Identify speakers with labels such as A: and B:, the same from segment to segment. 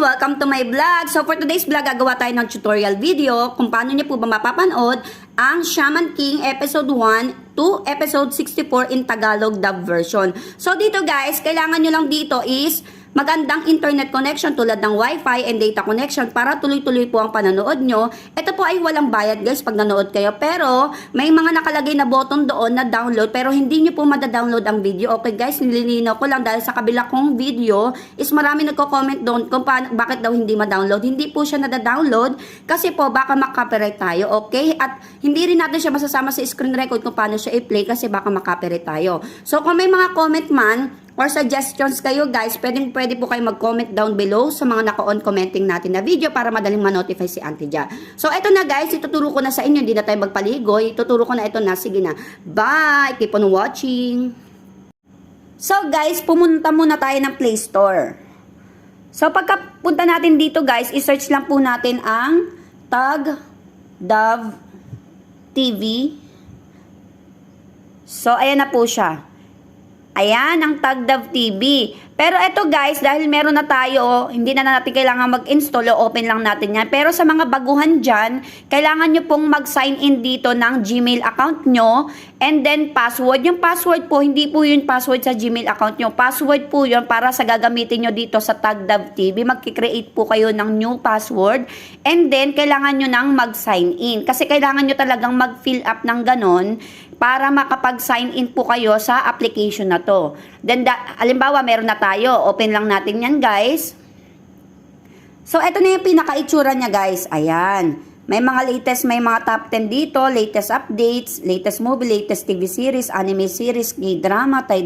A: Welcome to my vlog. So for today's vlog, gagawa tayo ng tutorial video kung paano niyo po ba mapapanood ang Shaman King episode 1 to episode 64 in Tagalog dub version. So dito guys, kailangan nyo lang dito is magandang internet connection tulad ng Wi-Fi and data connection para tuloy-tuloy po ang panonood nyo. Ito po ay walang bayad guys pag nanood kayo. Pero may mga nakalagay na button doon na download pero hindi nyo po madadownload ang video. Okay guys, nililinaw ko lang dahil sa kabila kong video is marami nagko-comment doon kung bakit daw hindi ma-download. Hindi po siya nadadownload kasi po baka makapiright tayo. Okay? At hindi rin natin siya masasama sa screen record kung paano siya i-play kasi baka makapiright tayo. So kung may mga comment man or suggestions kayo guys, pwede po kayo mag-comment down below sa mga naka-on commenting natin na video para madaling ma-notify si Auntie Ja. So eto na guys, ituturo ko na sa inyo, hindi na tayo magpaligoy. Ituturo ko na ito na, sige na. Bye! Keep on watching! So guys, pumunta muna tayo ng Play Store. So pagkapunta natin dito guys, i-search lang po natin ang Tag Dove TV. So ayan na po siya. Ayan, ang TagDove TV. Pero ito guys, dahil meron na tayo, hindi na natin kailangan mag-install o open lang natin yan. Pero sa mga baguhan dyan, kailangan nyo pong mag-sign in dito ng Gmail account nyo. And then password. Yung password po, hindi po yung password sa Gmail account nyo. Password po yun para sa gagamitin nyo dito sa TagDove TV. Mag-create po kayo ng new password. And then, kailangan nyo nang mag-sign in. Kasi kailangan nyo talagang mag-fill up ng ganon para makapag-sign in po kayo sa application na to. Then, halimbawa, meron na tayo. Open lang natin yan, guys. So, ito na yung pinaka-itsura niya, guys. Ayan. May mga latest, may mga top 10 dito. Latest updates, latest movie, latest TV series, anime series, K-drama, Thai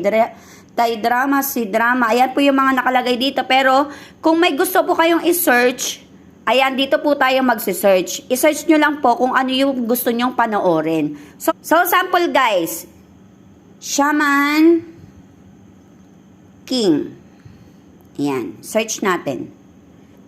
A: drama, C-drama. Ayan po yung mga nakalagay dito. Pero, kung may gusto po kayong i-search, ayan, dito po tayo magsi-search. I-search nyo lang po kung ano yung gusto nyong panoorin. So sample guys. Shaman King. Ayan, search natin.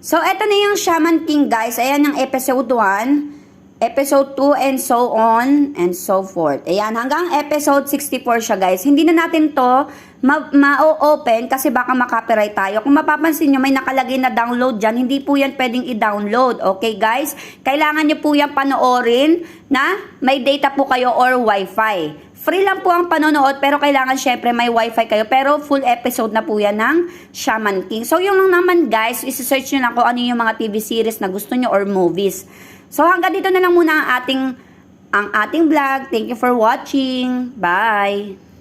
A: So, eto na yung Shaman King guys. Ayan yung episode 1, episode 2, and so on, and so forth. Ayan, hanggang episode 64 siya guys. Hindi na natin to ma-open kasi baka makapiright tayo. Kung mapapansin nyo, may nakalagay na download dyan. Hindi po yan pwedeng i-download. Okay guys? Kailangan nyo po yan panoorin na may data po kayo or Wi-Fi. Free lang po ang panonood pero kailangan syempre may Wi-Fi kayo. Pero full episode na po yan ng Shaman King. So yung lang naman guys, isi-search nyo lang kung ano yung mga TV series na gusto nyo or movies. So hanggang dito na lang muna ang ating vlog. Thank you for watching. Bye!